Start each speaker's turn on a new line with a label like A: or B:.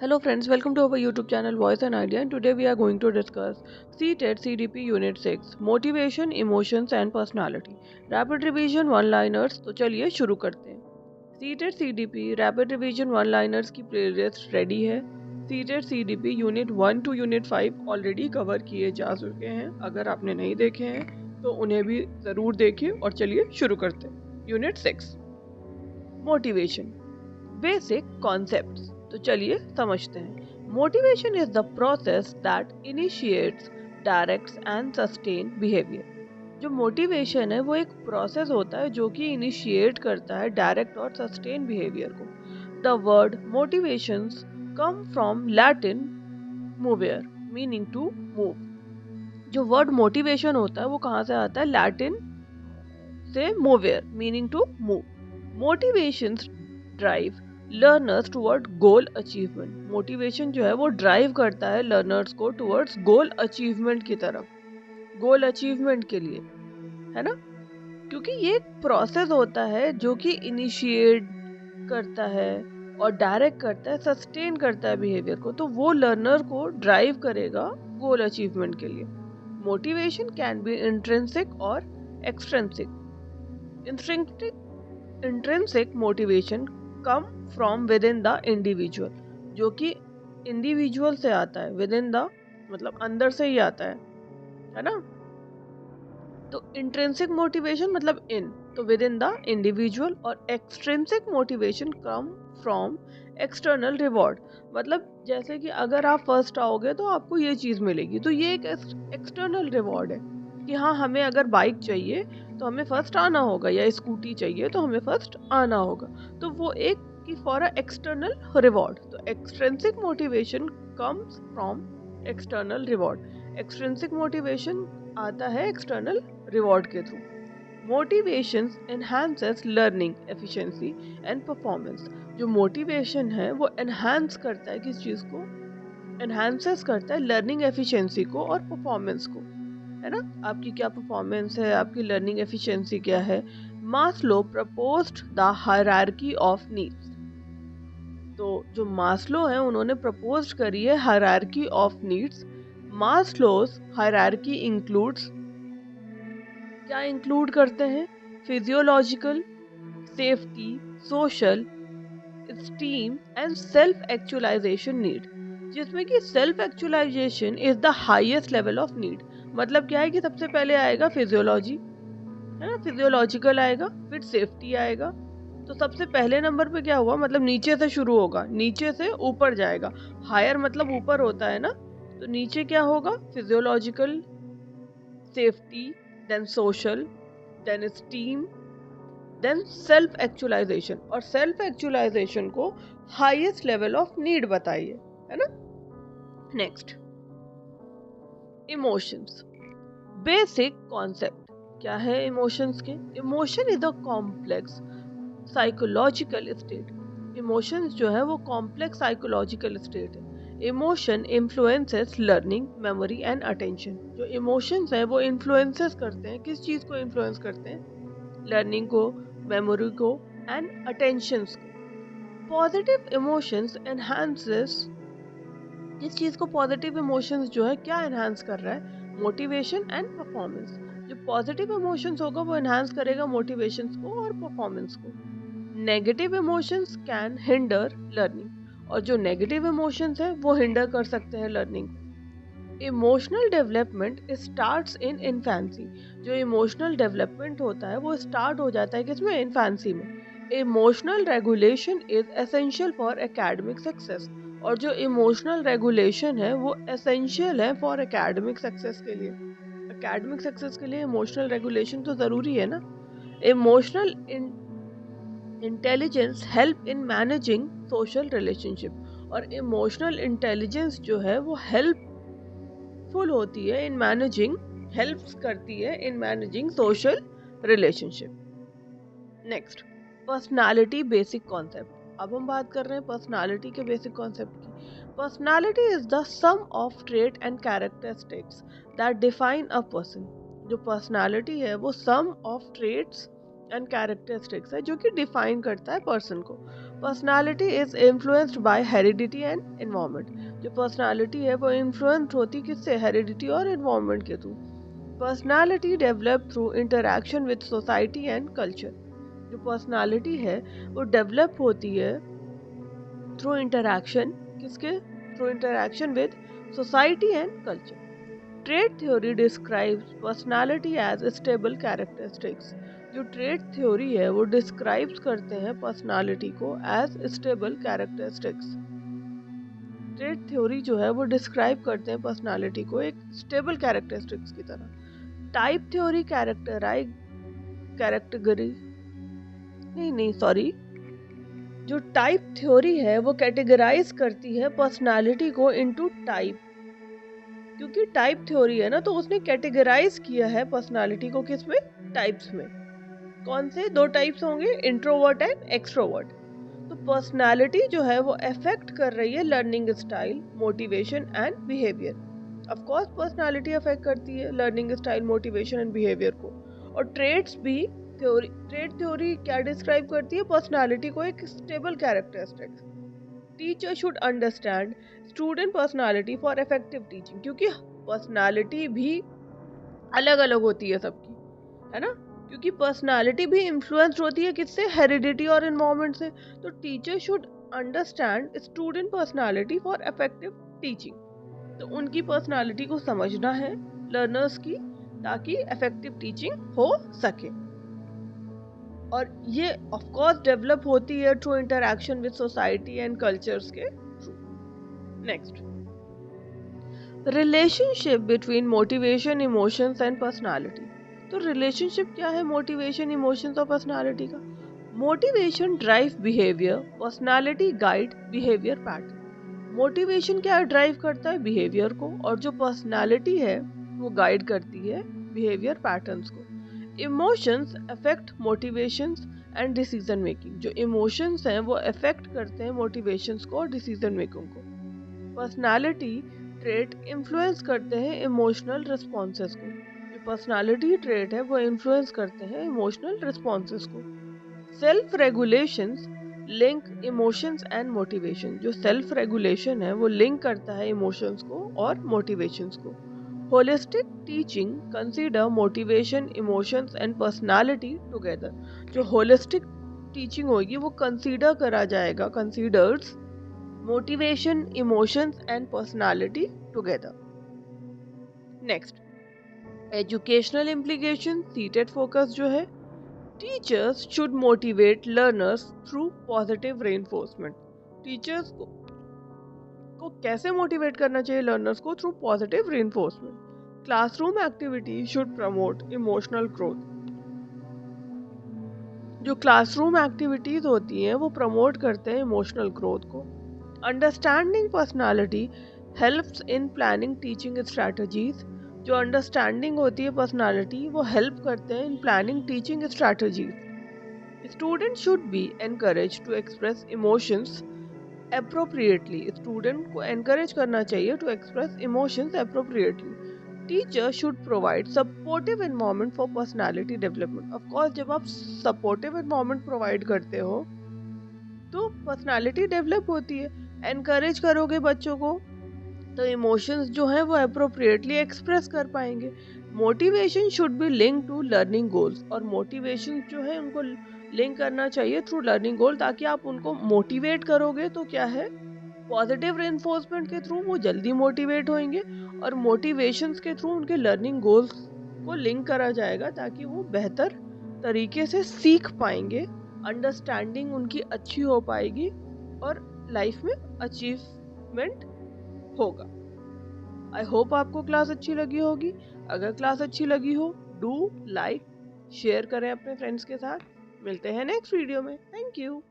A: Hello friends, welcome to our YouTube channel Voice and Idea, and today we are going to discuss CTET CDP Unit 6 Motivation, Emotions and Personality Rapid Revision One-Liners। तो चलिए शुरू करते हैं। CTET CDP Rapid Revision One-Liners की playlist ready है। CTET CDP Unit 1 to Unit 5 already cover किए जा चुके हैं। अगर आपने नहीं देखे हैं तो उन्हें भी ज़रूर देखिए और चलिए शुरू करते हैं। Unit 6 motivation basic concepts. तो चलिए समझते हैं। Motivation is the process that initiates, directs and sustain behaviour. जो मोटिवेशन है वो एक प्रोसेस होता है जो कि इनिशिएट करता है डायरेक्ट और सस्टेन बिहेवियर को। The word motivations come from Latin movere meaning to move. जो वर्ड मोटिवेशन होता है वो कहाँ से आता है? लैटिन से movere meaning to move. Motivations drive learners toward goal achievement. Motivation जो है वो ड्राइव करता है लर्नर्स को टुवर्ड्स गोल अचीवमेंट की तरफ, गोल अचीवमेंट के लिए, है ना? क्योंकि ये एक प्रोसेस होता है जो कि इनिशिएट करता है और डायरेक्ट करता है, सस्टेन करता है बिहेवियर को, तो वो लर्नर को ड्राइव करेगा गोल अचीवमेंट के लिए। मोटिवेशन कैन बी इंट्रिंसिक और extrinsic. Intrinsic motivation come from with in the individual, जो कि इंडिविजुअल से आता है, विद इन द मतलब अंदर से ही आता है ना? तो इंट्रिंसिक मोटिवेशन मतलब इन, तो विद इन द इंडिविजुअल। और extrinsic motivation come from external reward, मतलब जैसे कि अगर आप फर्स्ट आओगे तो आपको ये चीज मिलेगी, तो ये एक एक्सटर्नल रिवॉर्ड है कि हाँ, हमें अगर बाइक चाहिए तो हमें फर्स्ट आना होगा, या स्कूटी चाहिए तो हमें फर्स्ट आना होगा, तो वो एक कि फॉर अ एक्सटर्नल रिवॉर्ड। तो extrinsic motivation comes from external reward. Extrinsic motivation आता है एक्सटर्नल रिवॉर्ड के through. Motivation enhances learning efficiency and performance. जो मोटिवेशन है वो एनहांस करता है, किस चीज को एनहांसेस करता है? लर्निंग एफिशिएंसी को और परफॉर्मेंस को, है ना? आपकी क्या परफॉर्मेंस है, आपकी लर्निंग एफिशिएंसी क्या है? Maslow proposed the hierarchy of needs. तो जो मास्लो है उन्होंने प्रपोज करी है hierarchy of needs. Maslow's hierarchy includes, क्या इंक्लूड करते हैं? Physiological, safety, social, esteem and self actualization need, जिसमें कि self actualization is the highest level of need. मतलब क्या है कि सबसे पहले आएगा फिजियोलॉजी, है ना? फिजियोलॉजिकल आएगा, फिर सेफ्टी आएगा। तो सबसे पहले नंबर पे क्या हुआ? मतलब नीचे से शुरू होगा, नीचे से ऊपर जाएगा। हायर मतलब ऊपर होता है ना, तो नीचे क्या होगा? Physiological, safety, then social, then esteem, then self actualization. और सेल्फ एक्चुअलाइजेशन को हाईएस्ट लेवल ऑफ नीड बताइए, है ना? Next, emotions basic concept. क्या है इमोशंस के? Emotion is a complex psychological state. Emotions जो है वो कॉम्प्लेक्स साइकोलॉजिकल स्टेट है। Emotion influences learning, memory and attention. जो इमोशंस है वो इन्फ्लुएंसेस करते हैं, किस चीज को इन्फ्लुएंस करते हैं? लर्निंग को, मेमोरी को एंड अटेंशंस को। पॉजिटिव इमोशंस एनहांसेस, किस चीज को पॉजिटिव इमोशंस जो है क्या एनहांस कर रहा है? Motivation and performance. जो पॉजिटिव इमोशंस होगा वो एनहांस करेगा मोटिवेशंस को और परफॉर्मेंस को। Negative emotions can hinder learning, और जो नेगेटिव इमोशंस है वो हिंडर कर सकते हैं learning. Emotional development starts in infancy. जो इमोशनल डेवलपमेंट होता है वो स्टार्ट हो जाता है किसमें? इन्फेंसी में। Emotional regulation is essential for academic success. और जो इमोशनल रेगुलेशन है वो एसेंशियल है फॉर एकेडमिक सक्सेस के लिए। एकेडमिक सक्सेस के लिए इमोशनल रेगुलेशन तो जरूरी है ना। Emotional intelligence help in managing social relationship. और इमोशनल इंटेलिजेंस जो है वो हेल्पफुल होती है इन मैनेजिंग, हेल्प्स करती है in managing social relationship. Next, personality basic concept. अब हम बात कर रहे हैं पर्सनालिटी के बेसिक कॉन्सेप्ट की। Personality is the sum of trait and characteristics that define a person. जो पर्सनालिटी है वो sum of traits and characteristics है जो कि डिफाइन करता है पर्सन को। Personality is influenced by heredity and environment. जो पर्सनालिटी है वो इन्फ्लुएंस होती किससे? हेरिडिटी और एनवायरनमेंट के through. Personality develop through interaction with society and culture. जो पर्सनालिटी है वो डेवलप होती है थ्रू इंटरैक्शन, किसके through? Interaction with society and culture. Trait theory describes personality as stable characteristics. जो ट्रेड थ्योरी है वो डिस्क्राइब्स करते हैं पर्सनालिटी को as stable characteristics. Trait theory जो है वो डिस्क्राइब करते हैं पर्सनालिटी को एक स्टेबल कैरेक्टरिस्टिक्स की तरह। टाइप थ्योरी जो टाइप थ्योरी है वो कैटेगराइज करती है पर्सनालिटी को इनटू टाइप। क्योंकि टाइप थ्योरी है ना, तो उसने कैटेगराइज किया है पर्सनालिटी को किसमें? टाइप्स में। कौन से 2 टाइप्स होंगे? Introvert and extrovert. तो पर्सनालिटी जो है वो अफेक्ट कर रही है learning style, motivation and behaviour. Of course personality affect करती है learning style, motivation and behaviour को। और ट्रेड थ्योरी क्या डिस्क्राइब करती है? पर्सनालिटी को एक stable characteristics. Teacher should understand student personality for effective teaching. क्योंकि पर्सनालिटी भी अलग अलग होती है सबकी, है ना? क्योंकि पर्सनालिटी भी इन्फ्लुएंस्ड होती है किससे? हेरिडिटी और एनवायरनमेंट से। तो teacher should understand student personality for effective teaching. तो उनकी पर्सनालिटी को समझना है लर्नर्स की, ताकि इफेक्टिव टीचिंग हो सके। और ये ऑफ कोर्स डेवलप होती है through interaction with society and cultures के through. Next, relationship between motivation, emotions and personality. तो रिलेशनशिप क्या है मोटिवेशन, इमोशंस और पर्सनालिटी का? Motivation drive behaviour, personality guide behaviour pattern. Motivation क्या ड्राइव करता है? बिहेवियर को। और जो पर्सनालिटी है वो गाइड करती है बिहेवियर पैटर्न्स को। Emotions affect motivations and decision making. जो इमोशंस हैं वो अफेक्ट करते हैं मोटिवेशंस को और डिसीजन मेकिंग को। पर्सनालिटी ट्रेट इन्फ्लुएंस करते हैं इमोशनल रिस्पॉन्सेस को। जो पर्सनालिटी ट्रेट है वो इन्फ्लुएंस करते हैं इमोशनल रिस्पॉन्सेस को। Self regulations link emotions and motivation. जो सेल्फ रेगुलेशन है वो लिंक करता है इमोशंस को और मोटिवेशंस को। Holistic teaching consider motivation, emotions and personality together. जो होलिस्टिक टीचिंग होगी वो कंसीडर करा जाएगा, considers motivation, emotions and personality together. Next, educational implication, seated focus जो है। Teachers should motivate learners through positive reinforcement. Teachers को कैसे मोटिवेट करना चाहिए लर्नर्स को? Through positive reinforcement. Classroom activity should promote emotional growth. जो क्लासरूम एक्टिविटीज होती हैं वो प्रमोट करते हैं इमोशनल ग्रोथ को। Understanding personality helps in planning teaching strategies. जो अंडरस्टैंडिंग होती है पर्सनालिटी वो हेल्प करते हैं in planning teaching strategies. Student should be encourage to express emotions appropriately। Student को एनकरेज करना चाहिए to express emotions appropriately। Teacher should provide supportive environment for personality development. Of course जब आप सपोर्टिव एनवायरनमेंट प्रोवाइड करते हो तो personality develop होती है। एनकरेज करोगे बच्चों को तो इमोशंस जो है वो अप्रोप्रिएटली एक्सप्रेस कर पाएंगे। Motivation should be link to learning goals. और मोटिवेशन जो है उनको लिंक करना चाहिए थ्रू लर्निंग गोल, ताकि आप उनको मोटिवेट करोगे तो क्या है, पॉजिटिव रेनफोर्समेंट के थ्रू वो जल्दी मोटिवेट होंगे और मोटिवेशंस के थ्रू उनके लर्निंग गोल्स को लिंक करा जाएगा, ताकि वो बेहतर तरीके से सीख पाएंगे, अंडरस्टैंडिंग उनकी अच्छी हो पाएगी और लाइफ में अचीवमेंट होगा। आई होप आपको क्लास अच्छी लगी होगी। अगर क्लास अच्छी लगी हो डू लाइक शेयर करें अपने फ्रेंड्स के साथ। मिलते हैं नेक्स्ट वीडियो में। Thank you.